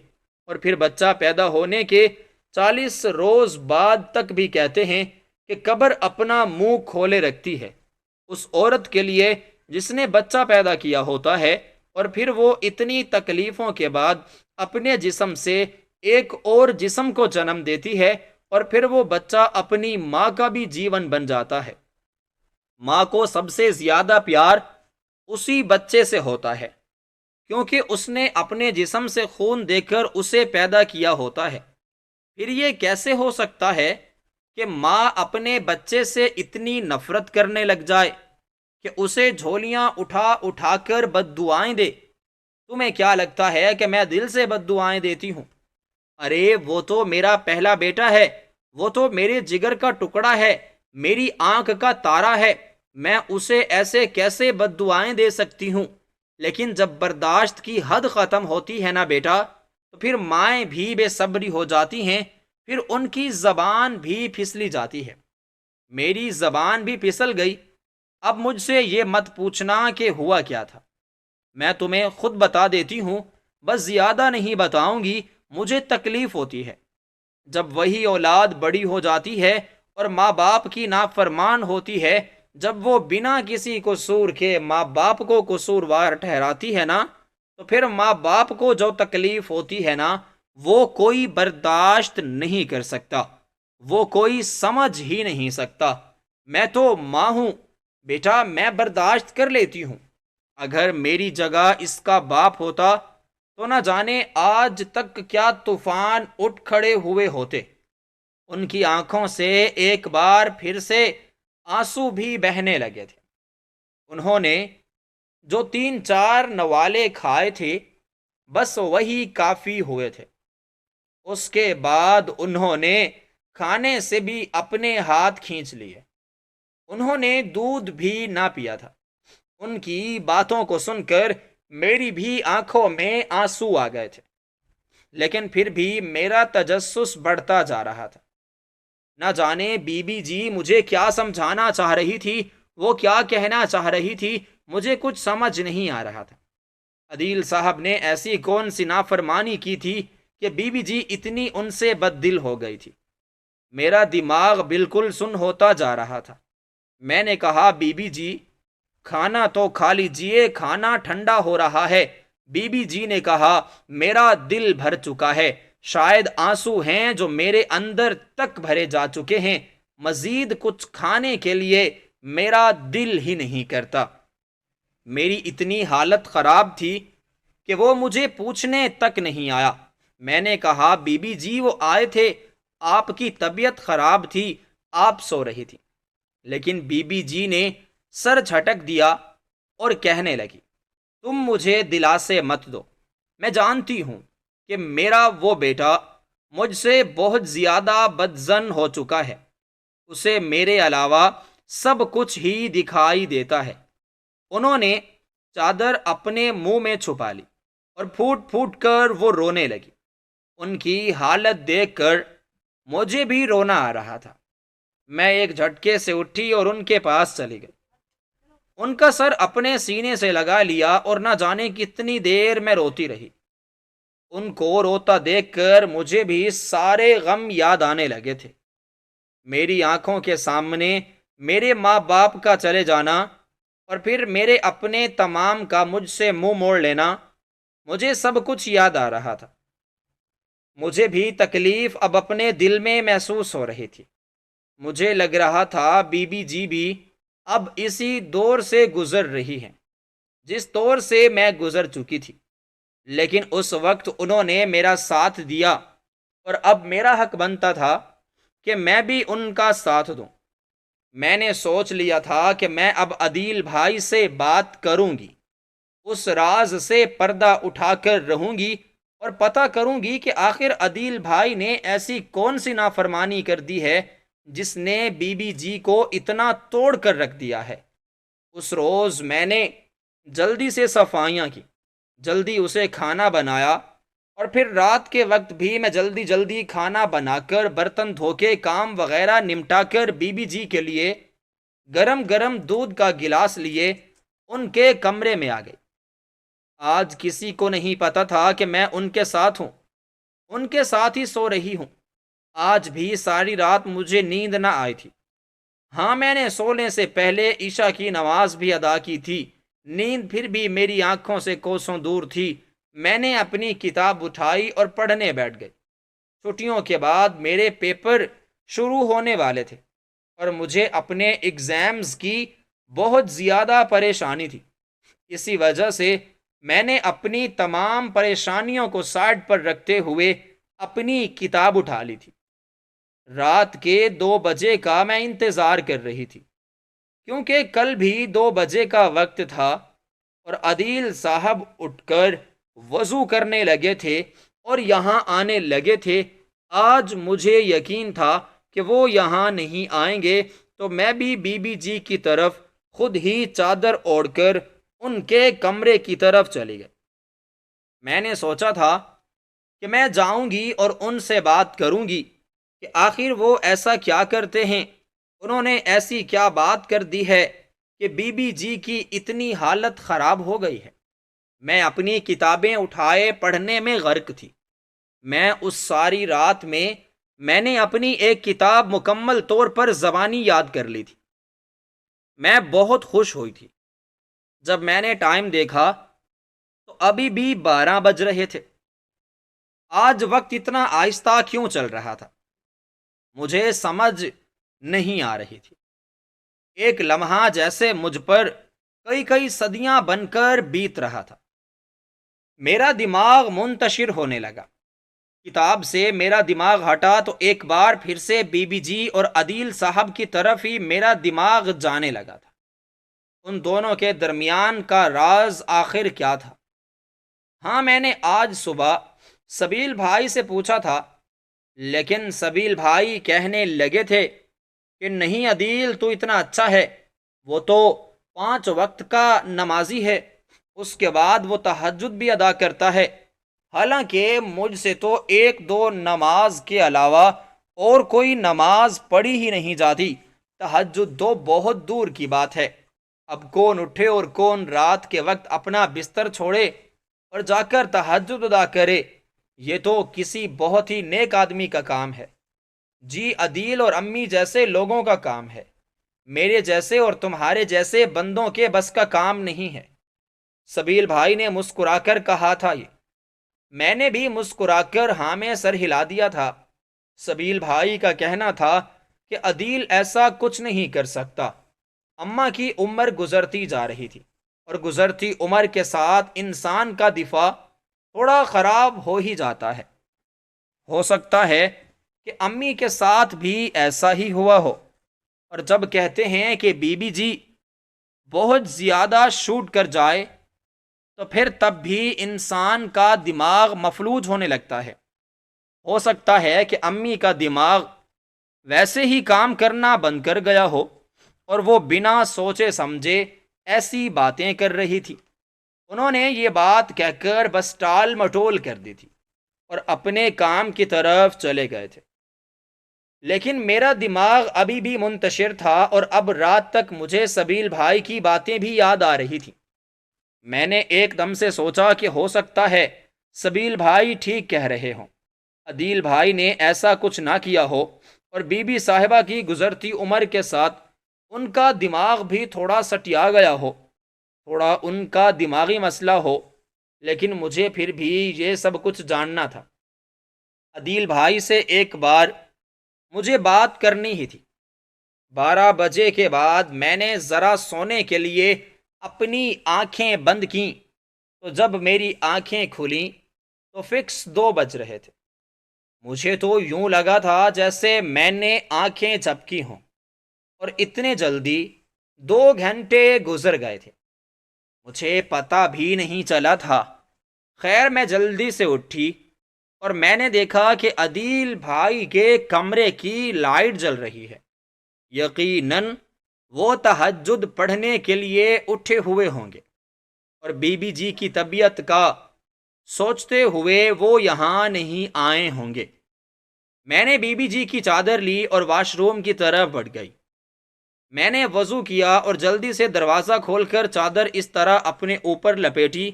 اور پھر بچہ پیدا ہونے کے 40 روز بعد تک بھی کہتے ہیں کہ قبر اپنا منہ کھولے رکھتی ہے اس عورت کے لیے جس نے بچہ پیدا کیا ہوتا ہے، اور پھر وہ اتنی تکلیفوں کے بعد اپنے جسم سے ایک اور جسم کو جنم دیتی ہے، اور پھر وہ بچہ اپنی ماں کا بھی جیون بن جاتا ہے۔ ماں کو سب سے زیادہ پیار اسی بچے سے ہوتا ہے، کیونکہ اس نے اپنے جسم سے خون دے کر اسے پیدا کیا ہوتا ہے۔ پھر یہ کیسے ہو سکتا ہے کہ ماں اپنے بچے سے اتنی نفرت کرنے لگ جائے کہ اسے جھولیاں اٹھا اٹھا کر بد دعائیں دے؟ تمہیں کیا لگتا ہے کہ میں دل سے بد دعائیں دیتی ہوں؟ ارے وہ تو میرا پہلا بیٹا ہے، وہ تو میرے جگر کا ٹکڑا ہے، میری آنکھ کا تارا ہے، میں اسے ایسے کیسے بد دعائیں دے سکتی ہوں؟ لیکن جب برداشت کی حد ختم ہوتی ہے نا بیٹا، تو پھر مائیں بھی بے صبری ہو جاتی ہیں، پھر ان کی زبان بھی پھسلی جاتی ہے۔ میری زبان بھی پھسل گئی۔ اب مجھ سے یہ مت پوچھنا کہ ہوا کیا تھا، میں تمہیں خود بتا دیتی ہوں، بس زیادہ نہیں بتاؤں گی، مجھے تکلیف ہوتی ہے جب وہی اولاد بڑی ہو جاتی ہے اور ماں باپ کی نافرمان ہوتی ہے، جب وہ بنا کسی قصور کے ماں باپ کو قصوروار ٹھہراتی ہے نا، تو پھر ماں باپ کو جو تکلیف ہوتی ہے نا، وہ کوئی برداشت نہیں کر سکتا، وہ کوئی سمجھ ہی نہیں سکتا۔ میں تو ماں ہوں بیٹا، میں برداشت کر لیتی ہوں۔ اگر میری جگہ اس کا باپ ہوتا تو نہ جانے آج تک کیا طوفان اٹھ کھڑے ہوئے ہوتے۔ ان کی آنکھوں سے ایک بار پھر سے آنسو بھی بہنے لگے تھے۔ انہوں نے جو 3 4 نوالے کھائے تھے، بس وہی کافی ہوئے تھے۔ اس کے بعد انہوں نے کھانے سے بھی اپنے ہاتھ کھینچ لیے۔ انہوں نے دودھ بھی نہ پیا تھا۔ ان کی باتوں کو سن کر میری بھی آنکھوں میں آنسو آ گئے تھے، لیکن پھر بھی میرا تجسس بڑھتا جا رہا تھا۔ نہ جانے بی بی جی مجھے کیا سمجھانا چاہ رہی تھی، وہ کیا کہنا چاہ رہی تھی، مجھے کچھ سمجھ نہیں آ رہا تھا۔ عدیل صاحب نے ایسی کون سی نافرمانی کی تھی کہ بی بی جی اتنی ان سے بد دل ہو گئی تھی؟ میرا دماغ بالکل سن ہوتا جا رہا تھا۔ میں نے کہا، بی بی جی کھانا تو کھا لیجئے، کھانا ٹھنڈا ہو رہا ہے۔ بی بی جی نے کہا، میرا دل بھر چکا ہے، شاید آنسو ہیں جو میرے اندر تک بھرے جا چکے ہیں، مزید کچھ کھانے کے لیے میرا دل ہی نہیں کرتا۔ میری اتنی حالت خراب تھی کہ وہ مجھے پوچھنے تک نہیں آیا۔ میں نے کہا، بی بی جی وہ آئے تھے، آپ کی طبیعت خراب تھی، آپ سو رہی تھی۔ لیکن بی بی جی نے سر جھٹک دیا اور کہنے لگی، تم مجھے دلاسے مت دو، میں جانتی ہوں کہ میرا وہ بیٹا مجھ سے بہت زیادہ بدظن ہو چکا ہے، اسے میرے علاوہ سب کچھ ہی دکھائی دیتا ہے۔ انہوں نے چادر اپنے منہ میں چھپا لی اور پھوٹ پھوٹ کر وہ رونے لگی۔ ان کی حالت دیکھ کر مجھے بھی رونا آ رہا تھا۔ میں ایک جھٹکے سے اٹھی اور ان کے پاس چلی گئی۔ ان کا سر اپنے سینے سے لگا لیا اور نہ جانے کتنی دیر میں روتی رہی۔ ان کو روتا دیکھ کر مجھے بھی سارے غم یاد آنے لگے تھے۔ میری آنکھوں کے سامنے میرے ماں باپ کا چلے جانا اور پھر میرے اپنے تمام کا مجھ سے منہ موڑ لینا، مجھے سب کچھ یاد آ رہا تھا۔ مجھے بھی تکلیف اب اپنے دل میں محسوس ہو رہی تھی۔ مجھے لگ رہا تھا بی بی جی بھی اب اسی دور سے گزر رہی ہیں جس دور سے میں گزر چکی تھی، لیکن اس وقت انہوں نے میرا ساتھ دیا اور اب میرا حق بنتا تھا کہ میں بھی ان کا ساتھ دوں۔ میں نے سوچ لیا تھا کہ میں اب عدیل بھائی سے بات کروں گی، اس راز سے پردہ اٹھا کر رہوں گی اور پتہ کروں گی کہ آخر عدیل بھائی نے ایسی کون سی نافرمانی کر دی ہے جس نے بی بی جی کو اتنا توڑ کر رکھ دیا ہے۔ اس روز میں نے جلدی سے صفائیاں کی، جلدی اسے کھانا بنایا، اور پھر رات کے وقت بھی میں جلدی جلدی کھانا بنا کر برتن دھو کے کام وغیرہ نمٹا کر بی بی جی کے لیے گرم گرم دودھ کا گلاس لیے ان کے کمرے میں آ گئی۔ آج کسی کو نہیں پتا تھا کہ میں ان کے ساتھ ہوں، ان کے ساتھ ہی سو رہی ہوں۔ آج بھی ساری رات مجھے نیند نہ آئی تھی۔ ہاں، میں نے سونے سے پہلے عشاء کی نماز بھی ادا کی تھی، نیند پھر بھی میری آنکھوں سے کوسوں دور تھی۔ میں نے اپنی کتاب اٹھائی اور پڑھنے بیٹھ گئی۔ چھٹیوں کے بعد میرے پیپر شروع ہونے والے تھے اور مجھے اپنے ایگزامز کی بہت زیادہ پریشانی تھی۔ اسی وجہ سے میں نے اپنی تمام پریشانیوں کو سائڈ پر رکھتے ہوئے اپنی کتاب اٹھا لی تھی۔ رات کے 2 بجے کا میں انتظار کر رہی تھی، کیونکہ کل بھی 2 بجے کا وقت تھا اور عدیل صاحب اٹھ کر وضو کرنے لگے تھے اور یہاں آنے لگے تھے۔ آج مجھے یقین تھا کہ وہ یہاں نہیں آئیں گے، تو میں بھی بی بی جی کی طرف خود ہی چادر اوڑھ کر ان کے کمرے کی طرف چلی گئی۔ میں نے سوچا تھا کہ میں جاؤں گی اور ان سے بات کروں گی کہ آخر وہ ایسا کیا کرتے ہیں، انہوں نے ایسی کیا بات کر دی ہے کہ بی بی جی کی اتنی حالت خراب ہو گئی ہے۔ میں اپنی کتابیں اٹھائے پڑھنے میں غرق تھی۔ میں اس ساری رات میں نے اپنی ایک کتاب مکمل طور پر زبانی یاد کر لی تھی۔ میں بہت خوش ہوئی تھی۔ جب میں نے ٹائم دیکھا تو ابھی بھی 12 بج رہے تھے۔ آج وقت اتنا آہستہ کیوں چل رہا تھا؟ مجھے سمجھ نہیں آ رہی تھی۔ ایک لمحہ جیسے مجھ پر کئی کئی صدیاں بن کر بیت رہا تھا۔ میرا دماغ منتشر ہونے لگا۔ کتاب سے میرا دماغ ہٹا تو ایک بار پھر سے بی بی جی اور عدیل صاحب کی طرف ہی میرا دماغ جانے لگا تھا۔ ان دونوں کے درمیان کا راز آخر کیا تھا؟ ہاں، میں نے آج صبح سبیل بھائی سے پوچھا تھا، لیکن سبیل بھائی کہنے لگے تھے کہ نہیں عدیل، تو اتنا اچھا ہے، وہ تو 5 وقت کا نمازی ہے، اس کے بعد وہ تہجد بھی ادا کرتا ہے، حالانکہ مجھ سے تو ایک دو نماز کے علاوہ اور کوئی نماز پڑھی ہی نہیں جاتی۔ تہجد تو بہت دور کی بات ہے۔ اب کون اٹھے اور کون رات کے وقت اپنا بستر چھوڑے اور جا کر تہجد ادا کرے؟ یہ تو کسی بہت ہی نیک آدمی کا کام ہے۔ جی عدیل اور امی جیسے لوگوں کا کام ہے، میرے جیسے اور تمہارے جیسے بندوں کے بس کا کام نہیں ہے۔ سبیل بھائی نے مسکرا کر کہا تھا۔ یہ میں نے بھی مسکرا کر ہاں میں سر ہلا دیا تھا۔ سبیل بھائی کا کہنا تھا کہ عدیل ایسا کچھ نہیں کر سکتا۔ اماں کی عمر گزرتی جا رہی تھی، اور گزرتی عمر کے ساتھ انسان کا دفاع تھوڑا خراب ہو ہی جاتا ہے۔ ہو سکتا ہے کہ امی کے ساتھ بھی ایسا ہی ہوا ہو، اور جب کہتے ہیں کہ بی بی جی بہت زیادہ شوٹ کر جائے تو پھر تب بھی انسان کا دماغ مفلوج ہونے لگتا ہے۔ ہو سکتا ہے کہ امی کا دماغ ویسے ہی کام کرنا بند کر گیا ہو، اور وہ بنا سوچے سمجھے ایسی باتیں کر رہی تھی۔ انہوں نے یہ بات کہہ کر بس ٹال مٹول کر دی تھی اور اپنے کام کی طرف چلے گئے تھے، لیکن میرا دماغ ابھی بھی منتشر تھا، اور اب رات تک مجھے سبیل بھائی کی باتیں بھی یاد آ رہی تھیں۔ میں نے ایک دم سے سوچا کہ ہو سکتا ہے سبیل بھائی ٹھیک کہہ رہے ہوں، عدیل بھائی نے ایسا کچھ نہ کیا ہو، اور بی بی صاحبہ کی گزرتی عمر کے ساتھ ان کا دماغ بھی تھوڑا سٹیا گیا ہو، تھوڑا ان کا دماغی مسئلہ ہو، لیکن مجھے پھر بھی یہ سب کچھ جاننا تھا۔ عدیل بھائی سے ایک بار مجھے بات کرنی ہی تھی۔ 12 بجے کے بعد میں نے ذرا سونے کے لیے اپنی آنکھیں بند کیں، تو جب میری آنکھیں کھلیں تو فکس 2 بج رہے تھے۔ مجھے تو یوں لگا تھا جیسے میں نے آنکھیں جھپکی ہوں، اور اتنے جلدی 2 گھنٹے گزر گئے تھے، مجھے پتہ بھی نہیں چلا تھا۔ خیر میں جلدی سے اٹھی، اور میں نے دیکھا کہ عدیل بھائی کے کمرے کی لائٹ جل رہی ہے۔ یقیناً وہ تہجد پڑھنے کے لیے اٹھے ہوئے ہوں گے، اور بی بی جی کی طبیعت کا سوچتے ہوئے وہ یہاں نہیں آئے ہوں گے۔ میں نے بی بی جی کی چادر لی اور واش روم کی طرف بڑھ گئی۔ میں نے وضو کیا اور جلدی سے دروازہ کھول کر چادر اس طرح اپنے اوپر لپیٹی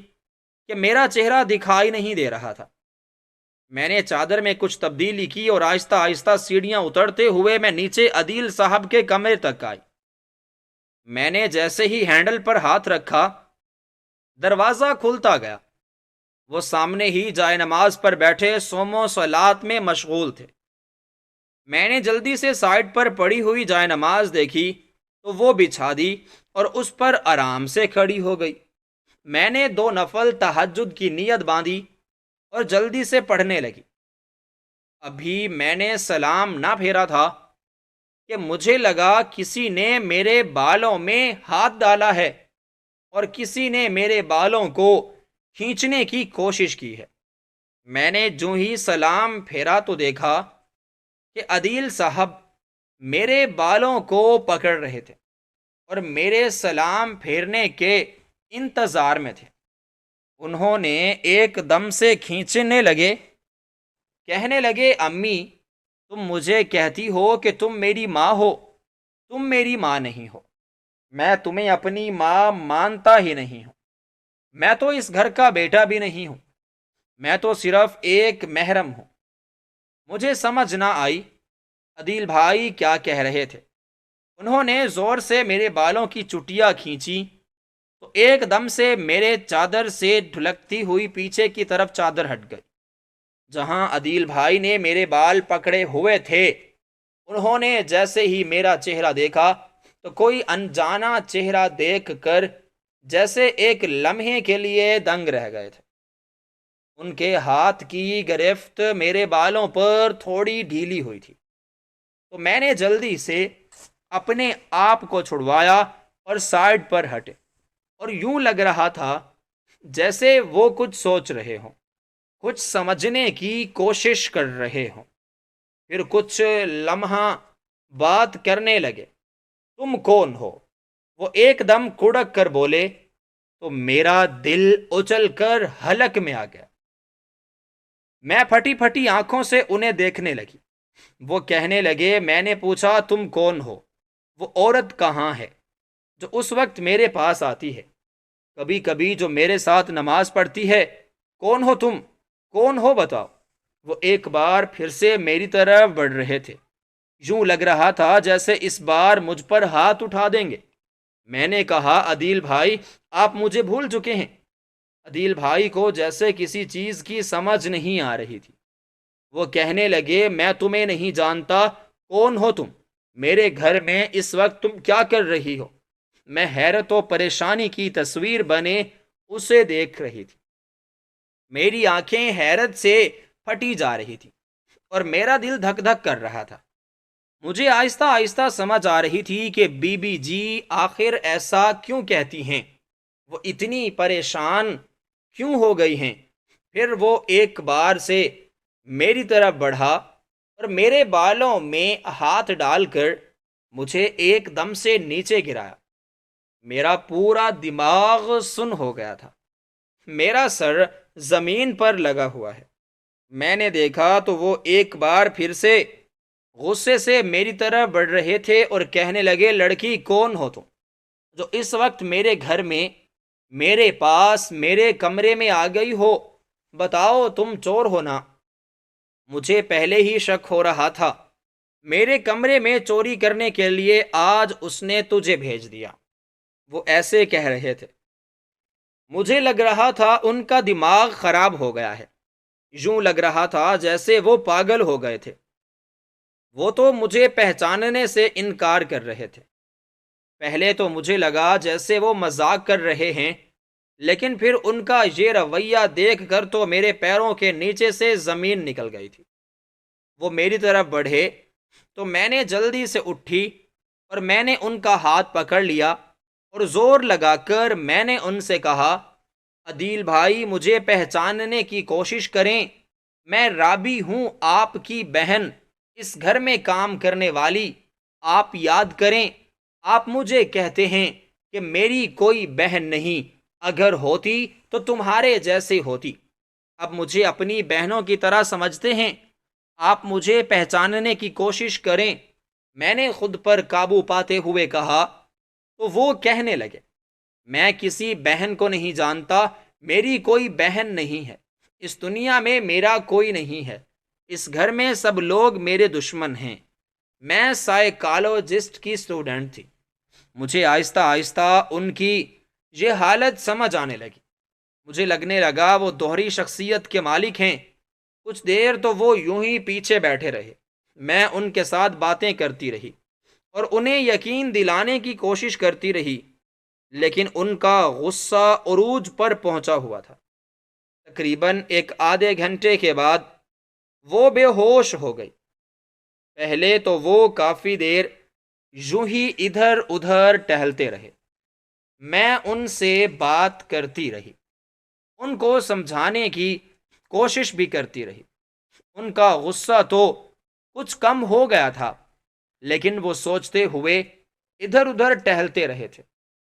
کہ میرا چہرہ دکھائی نہیں دے رہا تھا۔ میں نے چادر میں کچھ تبدیلی کی، اور آہستہ آہستہ سیڑھیاں اترتے ہوئے میں نیچے عدیل صاحب کے کمرے تک آئی۔ میں نے جیسے ہی ہینڈل پر ہاتھ رکھا، دروازہ کھلتا گیا۔ وہ سامنے ہی جائے نماز پر بیٹھے سومو صلات میں مشغول تھے۔ میں نے جلدی سے سائڈ پر پڑی ہوئی جائے نماز دیکھی تو وہ بچھا دی اور اس پر آرام سے کھڑی ہو گئی۔ میں نے 2 نفل تہجد کی نیت باندھی اور جلدی سے پڑھنے لگی۔ ابھی میں نے سلام نہ پھیرا تھا کہ مجھے لگا کسی نے میرے بالوں میں ہاتھ ڈالا ہے، اور کسی نے میرے بالوں کو کھینچنے کی کوشش کی ہے۔ میں نے جو ہی سلام پھیرا تو دیکھا کہ عدیل صاحب میرے بالوں کو پکڑ رہے تھے اور میرے سلام پھیرنے کے انتظار میں تھے۔ انہوں نے ایک دم سے کھینچنے لگے، کہنے لگے، امی تم مجھے کہتی ہو کہ تم میری ماں ہو، تم میری ماں نہیں ہو، میں تمہیں اپنی ماں مانتا ہی نہیں ہوں، میں تو اس گھر کا بیٹا بھی نہیں ہوں، میں تو صرف ایک محرم ہوں۔ مجھے سمجھ نہ آئی عدیل بھائی کیا کہہ رہے تھے۔ انہوں نے زور سے میرے بالوں کی چٹیاں کھینچی تو ایک دم سے میرے چادر سے ڈھلکتی ہوئی پیچھے کی طرف چادر ہٹ گئی۔ جہاں عدیل بھائی نے میرے بال پکڑے ہوئے تھے، انہوں نے جیسے ہی میرا چہرہ دیکھا تو کوئی انجانا چہرہ دیکھ کر جیسے ایک لمحے کے لیے دنگ رہ گئے تھے۔ ان کے ہاتھ کی گرفت میرے بالوں پر تھوڑی ڈھیلی ہوئی تھی، تو میں نے جلدی سے اپنے آپ کو چھڑوایا اور سائڈ پر ہٹے، اور یوں لگ رہا تھا جیسے وہ کچھ سوچ رہے ہوں، کچھ سمجھنے کی کوشش کر رہے ہوں۔ پھر کچھ لمحہ بات کرنے لگے۔ تم کون ہو؟ وہ ایک دم کڑک کر بولے تو میرا دل اچل کر حلق میں آ گیا۔ میں پھٹی پھٹی آنکھوں سے انہیں دیکھنے لگی۔ وہ کہنے لگے، میں نے پوچھا تم کون ہو؟ وہ عورت کہاں ہے جو اس وقت میرے پاس آتی ہے، کبھی کبھی جو میرے ساتھ نماز پڑھتی ہے؟ کون ہو تم؟ کون ہو بتاؤ؟ وہ ایک بار پھر سے میری طرف بڑھ رہے تھے، یوں لگ رہا تھا جیسے اس بار مجھ پر ہاتھ اٹھا دیں گے۔ میں نے کہا، عدیل بھائی، آپ مجھے بھول چکے ہیں۔ عدیل بھائی کو جیسے کسی چیز کی سمجھ نہیں آ رہی تھی۔ وہ کہنے لگے، میں تمہیں نہیں جانتا، کون ہو تم؟ میرے گھر میں اس وقت تم کیا کر رہی ہو؟ میں حیرت و پریشانی کی تصویر بنے اسے دیکھ رہی تھی۔ میری آنکھیں حیرت سے پھٹی جا رہی تھی اور میرا دل دھک دھک کر رہا تھا۔ مجھے آہستہ آہستہ سمجھ آ رہی تھی کہ بی بی جی آخر ایسا کیوں کہتی ہیں، وہ اتنی پریشان کیوں ہو گئی ہیں۔ پھر وہ ایک بار سے میری طرف بڑھا اور میرے بالوں میں ہاتھ ڈال کر مجھے ایک دم سے نیچے گرایا۔ میرا پورا دماغ سن ہو گیا تھا، میرا سر زمین پر لگا ہوا ہے۔ میں نے دیکھا تو وہ ایک بار پھر سے غصے سے میری طرف بڑھ رہے تھے اور کہنے لگے، لڑکی کون ہو تم جو اس وقت میرے گھر میں، میرے پاس، میرے کمرے میں آ گئی ہو؟ بتاؤ، تم چور ہو نا؟ مجھے پہلے ہی شک ہو رہا تھا، میرے کمرے میں چوری کرنے کے لیے آج اس نے تجھے بھیج دیا۔ وہ ایسے کہہ رہے تھے، مجھے لگ رہا تھا ان کا دماغ خراب ہو گیا ہے، یوں لگ رہا تھا جیسے وہ پاگل ہو گئے تھے۔ وہ تو مجھے پہچاننے سے انکار کر رہے تھے۔ پہلے تو مجھے لگا جیسے وہ مذاق کر رہے ہیں، لیکن پھر ان کا یہ رویہ دیکھ کر تو میرے پیروں کے نیچے سے زمین نکل گئی تھی۔ وہ میری طرف بڑھے تو میں نے جلدی سے اٹھی اور میں نے ان کا ہاتھ پکڑ لیا اور زور لگا کر میں نے ان سے کہا، عدیل بھائی، مجھے پہچاننے کی کوشش کریں، میں رابی ہوں، آپ کی بہن، اس گھر میں کام کرنے والی۔ آپ یاد کریں، آپ مجھے کہتے ہیں کہ میری کوئی بہن نہیں، اگر ہوتی تو تمہارے جیسے ہوتی۔ اب مجھے اپنی بہنوں کی طرح سمجھتے ہیں۔ آپ مجھے پہچاننے کی کوشش کریں۔ میں نے خود پر قابو پاتے ہوئے کہا تو وہ کہنے لگے، میں کسی بہن کو نہیں جانتا، میری کوئی بہن نہیں ہے، اس دنیا میں میرا کوئی نہیں ہے، اس گھر میں سب لوگ میرے دشمن ہیں۔ میں سائیکالوجسٹ کی اسٹوڈنٹ تھی۔ مجھے آہستہ آہستہ ان کی یہ حالت سمجھ آنے لگی۔ مجھے لگنے لگا وہ دوہری شخصیت کے مالک ہیں۔ کچھ دیر تو وہ یوں ہی پیچھے بیٹھے رہے، میں ان کے ساتھ باتیں کرتی رہی اور انہیں یقین دلانے کی کوشش کرتی رہی، لیکن ان کا غصہ عروج پر پہنچا ہوا تھا۔ تقریباً ایک آدھے گھنٹے کے بعد وہ بے ہوش ہو گئی۔ پہلے تو وہ کافی دیر یوں ہی ادھر ادھر ٹہلتے رہے۔ میں ان سے بات کرتی رہی، ان کو سمجھانے کی کوشش بھی کرتی رہی۔ ان کا غصہ تو کچھ کم ہو گیا تھا، لیکن وہ سوچتے ہوئے ادھر ادھر ٹہلتے رہے تھے۔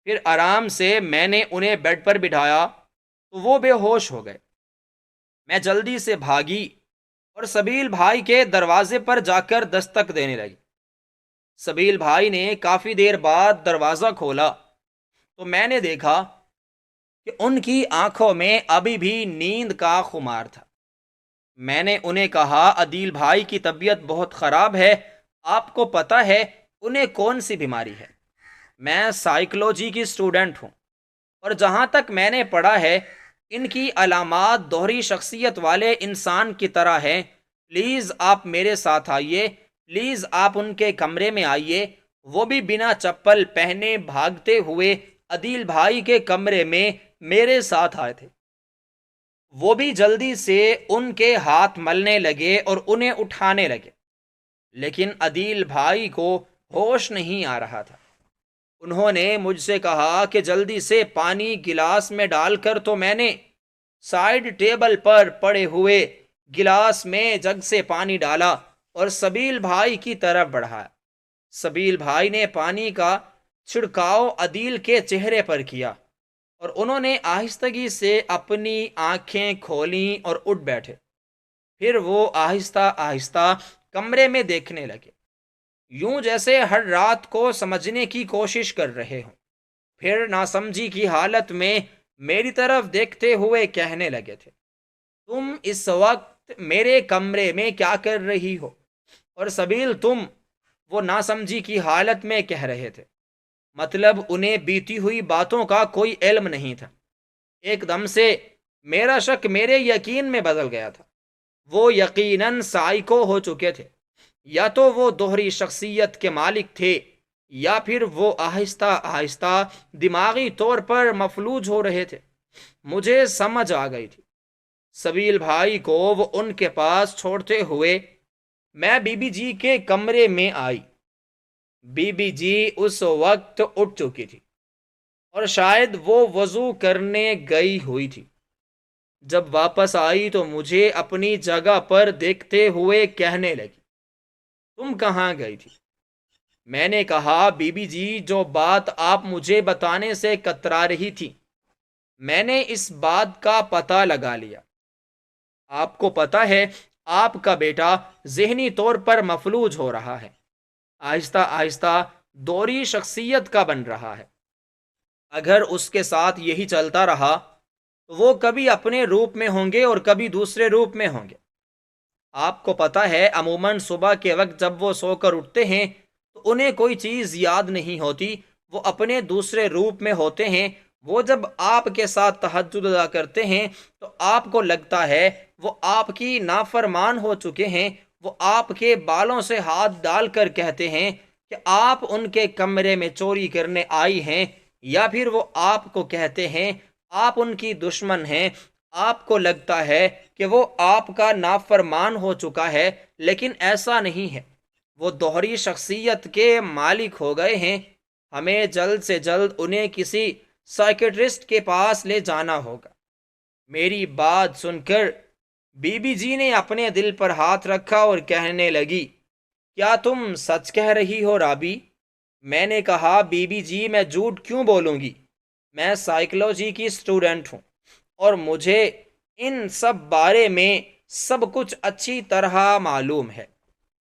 پھر آرام سے میں نے انہیں بیڈ پر بٹھایا تو وہ بے ہوش ہو گئے۔ میں جلدی سے بھاگی اور سبیل بھائی کے دروازے پر جا کر دستک دینے لگی۔ سبیل بھائی نے کافی دیر بعد دروازہ کھولا تو میں نے دیکھا کہ ان کی آنکھوں میں ابھی بھی نیند کا خمار تھا۔ میں نے انہیں کہا، عدیل بھائی کی طبیعت بہت خراب ہے، آپ کو پتہ ہے انہیں کون سی بیماری ہے؟ میں سائیکلوجی کی اسٹوڈنٹ ہوں اور جہاں تک میں نے پڑھا ہے ان کی علامات دوہری شخصیت والے انسان کی طرح ہیں۔ پلیز آپ میرے ساتھ آئیے، پلیز آپ ان کے کمرے میں آئیے۔ وہ بھی بنا چپل پہنے بھاگتے ہوئے عدیل بھائی کے کمرے میں میرے ساتھ آئے تھے۔ وہ بھی جلدی سے ان کے ہاتھ ملنے لگے اور انہیں اٹھانے لگے، لیکن عدیل بھائی کو ہوش نہیں آ رہا تھا۔ انہوں نے مجھ سے کہا کہ جلدی سے پانی گلاس میں ڈال کر، تو میں نے سائیڈ ٹیبل پر پڑے ہوئے گلاس میں جگ سے پانی ڈالا اور سبیل بھائی کی طرف بڑھایا۔ سبیل بھائی نے پانی کا چھڑکاؤ عدیل کے چہرے پر کیا اور انہوں نے آہستگی سے اپنی آنکھیں کھولیں اور اٹھ بیٹھے۔ پھر وہ آہستہ آہستہ کمرے میں دیکھنے لگے، یوں جیسے ہر رات کو سمجھنے کی کوشش کر رہے ہوں۔ پھر ناسمجھی کی حالت میں میری طرف دیکھتے ہوئے کہنے لگے تھے، تم اس وقت میرے کمرے میں کیا کر رہی ہو؟ اور سبیل تم، وہ ناسمجھی کی حالت میں کہہ رہے تھے، مطلب انہیں بیتی ہوئی باتوں کا کوئی علم نہیں تھا۔ ایک دم سے میرا شک میرے یقین میں بدل گیا تھا۔ وہ یقیناً سائیکو ہو چکے تھے، یا تو وہ دوہری شخصیت کے مالک تھے، یا پھر وہ آہستہ آہستہ دماغی طور پر مفلوج ہو رہے تھے۔ مجھے سمجھ آ گئی تھی۔ سبیل بھائی کو وہ ان کے پاس چھوڑتے ہوئے میں بی بی جی کے کمرے میں آئی۔ بی بی جی اس وقت اٹھ چکی تھی اور شاید وہ وضو کرنے گئی ہوئی تھی۔ جب واپس آئی تو مجھے اپنی جگہ پر دیکھتے ہوئے کہنے لگی، تم کہاں گئی تھی؟ میں نے کہا، بی بی جی، جو بات آپ مجھے بتانے سے کترا رہی تھی، میں نے اس بات کا پتہ لگا لیا۔ آپ کو پتہ ہے آپ کا بیٹا ذہنی طور پر مفلوج ہو رہا ہے، آہستہ آہستہ دوہری شخصیت کا بن رہا ہے۔ اگر اس کے ساتھ یہی چلتا رہا تو وہ کبھی اپنے روپ میں ہوں گے اور کبھی دوسرے روپ میں ہوں گے۔ آپ کو پتہ ہے عموماً صبح کے وقت جب وہ سو کر اٹھتے ہیں تو انہیں کوئی چیز یاد نہیں ہوتی، وہ اپنے دوسرے روپ میں ہوتے ہیں۔ وہ جب آپ کے ساتھ تہجد ادا کرتے ہیں تو آپ کو لگتا ہے وہ آپ کی نافرمان ہو چکے ہیں۔ وہ آپ کے بالوں سے ہاتھ ڈال کر کہتے ہیں کہ آپ ان کے کمرے میں چوری کرنے آئی ہیں، یا پھر وہ آپ کو کہتے ہیں آپ ان کی دشمن ہیں۔ آپ کو لگتا ہے کہ وہ آپ کا نافرمان ہو چکا ہے، لیکن ایسا نہیں ہے، وہ دوہری شخصیت کے مالک ہو گئے ہیں۔ ہمیں جلد سے جلد انہیں کسی سائیکیٹرسٹ کے پاس لے جانا ہوگا۔ میری بات سن کر بی بی جی نے اپنے دل پر ہاتھ رکھا اور کہنے لگی، کیا تم سچ کہہ رہی ہو رابی؟ میں نے کہا، بی بی جی، میں جھوٹ کیوں بولوں گی؟ میں سائیکلوجی کی اسٹوڈنٹ ہوں اور مجھے ان سب بارے میں سب کچھ اچھی طرح معلوم ہے۔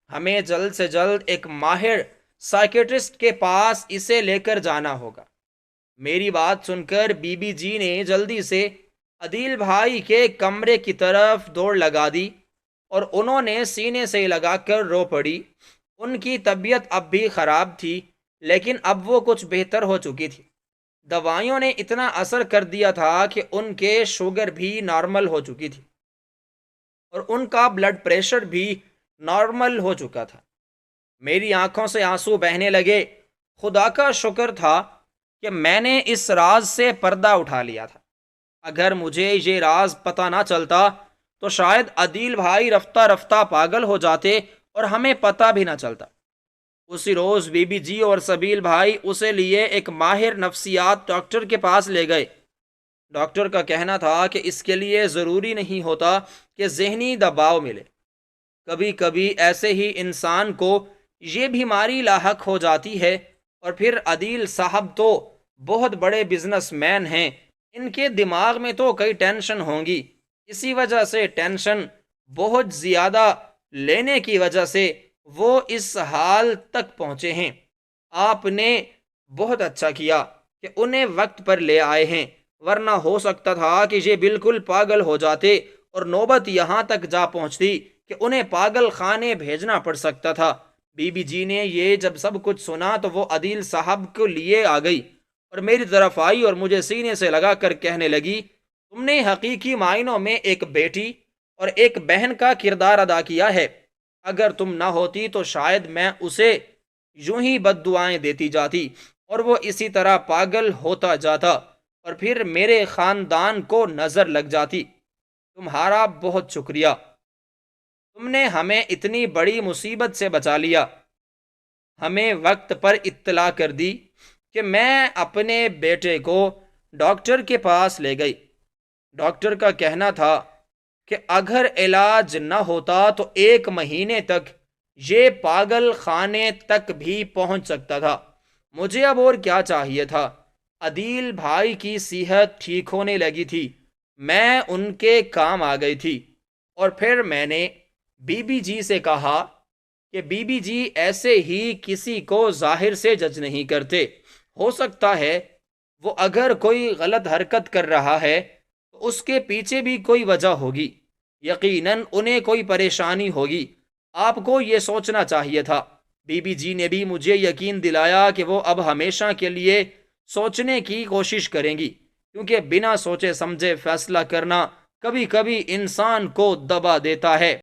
ہمیں جلد سے جلد ایک ماہر سائیکیٹرسٹ کے پاس اسے لے کر جانا ہوگا۔ میری بات سن کر بی بی جی نے جلدی سے عدیل بھائی کے کمرے کی طرف دوڑ لگا دی اور انہوں نے سینے سے لگا کر رو پڑی۔ ان کی طبیعت اب بھی خراب تھی، لیکن اب وہ کچھ بہتر ہو چکی تھی۔ دوائیوں نے اتنا اثر کر دیا تھا کہ ان کے شوگر بھی نارمل ہو چکی تھی اور ان کا بلڈ پریشر بھی نارمل ہو چکا تھا۔ میری آنکھوں سے آنسو بہنے لگے۔ خدا کا شکر تھا کہ میں نے اس راز سے پردہ اٹھا لیا تھا۔ اگر مجھے یہ راز پتہ نہ چلتا تو شاید عدیل بھائی رفتہ رفتہ پاگل ہو جاتے اور ہمیں پتہ بھی نہ چلتا۔ اسی روز بی بی جی اور سبیل بھائی اسے لیے ایک ماہر نفسیات ڈاکٹر کے پاس لے گئے۔ ڈاکٹر کا کہنا تھا کہ اس کے لیے ضروری نہیں ہوتا کہ ذہنی دباؤ ملے، کبھی کبھی ایسے ہی انسان کو یہ بیماری لاحق ہو جاتی ہے۔ اور پھر عدیل صاحب تو بہت بڑے بزنس مین ہیں، ان کے دماغ میں تو کئی ٹینشن ہوں گی، اسی وجہ سے ٹینشن بہت زیادہ لینے کی وجہ سے وہ اس حال تک پہنچے ہیں۔ آپ نے بہت اچھا کیا کہ انہیں وقت پر لے آئے ہیں، ورنہ ہو سکتا تھا کہ یہ بالکل پاگل ہو جاتے اور نوبت یہاں تک جا پہنچتی کہ انہیں پاگل خانے بھیجنا پڑ سکتا تھا۔ بی بی جی نے یہ جب سب کچھ سنا تو وہ عدیل صاحب کو لیے آ گئی اور میری طرف آئی اور مجھے سینے سے لگا کر کہنے لگی، تم نے حقیقی معنوں میں ایک بیٹی اور ایک بہن کا کردار ادا کیا ہے۔ اگر تم نہ ہوتی تو شاید میں اسے یوں ہی بد دعائیں دیتی جاتی اور وہ اسی طرح پاگل ہوتا جاتا اور پھر میرے خاندان کو نظر لگ جاتی۔ تمہارا بہت شکریہ، تم نے ہمیں اتنی بڑی مصیبت سے بچا لیا۔ ہمیں وقت پر اطلاع کر دی کہ میں اپنے بیٹے کو ڈاکٹر کے پاس لے گئی۔ ڈاکٹر کا کہنا تھا کہ اگر علاج نہ ہوتا تو 1 مہینے تک یہ پاگل خانے تک بھی پہنچ سکتا تھا۔ مجھے اب اور کیا چاہیے تھا؟ عدیل بھائی کی صحت ٹھیک ہونے لگی تھی، میں ان کے کام آ گئی تھی، اور پھر میں نے بی بی جی سے کہا کہ بی بی جی ایسے ہی کسی کو ظاہر سے جج نہیں کرتے، ہو سکتا ہے وہ اگر کوئی غلط حرکت کر رہا ہے تو اس کے پیچھے بھی کوئی وجہ ہوگی، یقیناً انہیں کوئی پریشانی ہوگی، آپ کو یہ سوچنا چاہیے تھا۔ بی بی جی نے بھی مجھے یقین دلایا کہ وہ اب ہمیشہ کے لیے سوچنے کی کوشش کریں گی، کیونکہ بنا سوچے سمجھے فیصلہ کرنا کبھی کبھی انسان کو دبا دیتا ہے۔